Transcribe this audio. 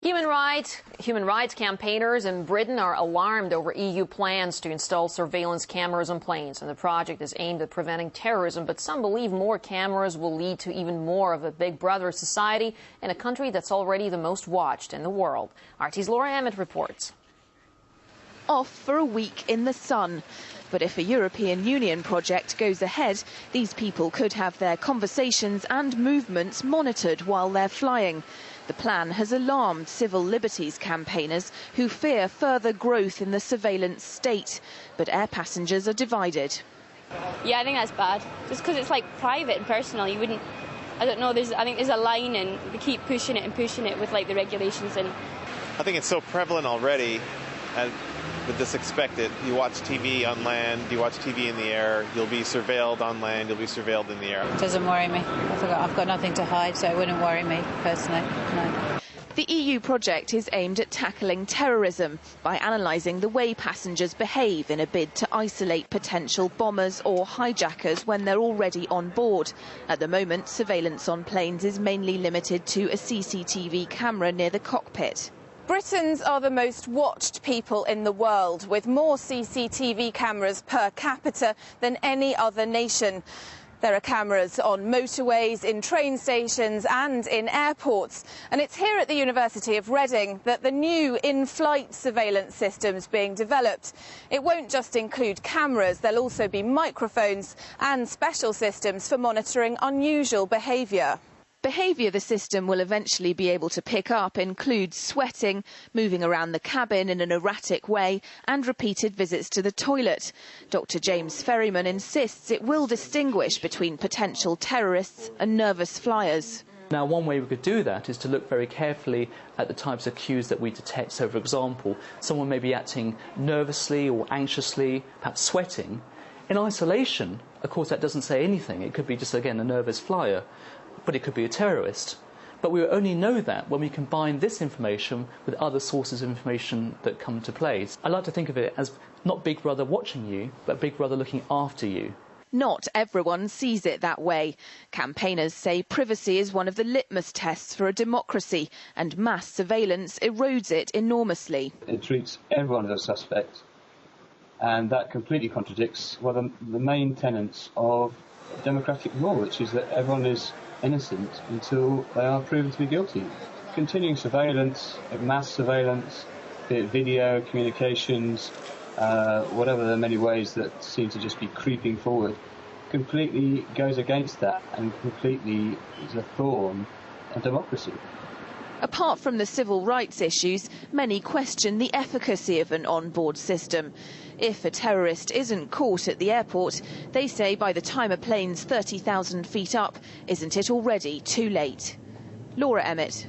Human rights campaigners in Britain are alarmed over EU plans to install surveillance cameras on planes. And the project is aimed at preventing terrorism, but some believe more cameras will lead to even more of a Big Brother society in a country that's already the most watched in the world. RT's Laura Emmett reports. Off for a week in the sun. But if a European Union project goes ahead, these people could have their conversations and movements monitored while they're flying. The plan has alarmed civil liberties campaigners who fear further growth in the surveillance state. But air passengers are divided. Yeah, I think that's bad. Just because it's like private and personal, you wouldn't, I don't know, I think there's a line and we keep pushing it with like the regulations. And I think it's so prevalent already. And with this expected, you watch TV on land, you watch TV in the air, you'll be surveilled on land, you'll be surveilled in the air. It doesn't worry me. I've got nothing to hide, so it wouldn't worry me personally, no. The EU project is aimed at tackling terrorism by analysing the way passengers behave in a bid to isolate potential bombers or hijackers when they're already on board. At the moment, surveillance on planes is mainly limited to a CCTV camera near the cockpit. Britons are the most watched people in the world, with more CCTV cameras per capita than any other nation. There are cameras on motorways, in train stations and in airports. And it's here at the University of Reading that the new Inflight surveillance system's being developed. It won't just include cameras, there'll also be microphones and special systems for monitoring unusual behaviour. Behaviour the system will eventually be able to pick up includes sweating, moving around the cabin in an erratic way and repeated visits to the toilet. Dr. James Ferryman insists it will distinguish between potential terrorists and nervous flyers. Now, one way we could do that is to look very carefully at the types of cues that we detect. So, for example, someone may be acting nervously or anxiously, perhaps sweating. In isolation, of course, that doesn't say anything. It could be just, again, a nervous flyer. But it could be a terrorist. But we will only know that when we combine this information with other sources of information that come to play. I like to think of it as not Big Brother watching you, but Big Brother looking after you. Not everyone sees it that way. Campaigners say privacy is one of the litmus tests for a democracy, and mass surveillance erodes it enormously. It treats everyone as a suspect, and that completely contradicts one of the main tenets of democratic law, which is that everyone is innocent until they are proven to be guilty. Continuing surveillance, mass surveillance, be it video, communications, whatever the many ways that seem to just be creeping forward, completely goes against that and completely is a thorn on democracy. Apart from the civil rights issues, many question the efficacy of an on-board system. If a terrorist isn't caught at the airport, they say by the time a plane's 30,000 feet up, isn't it already too late? Laura Emmett.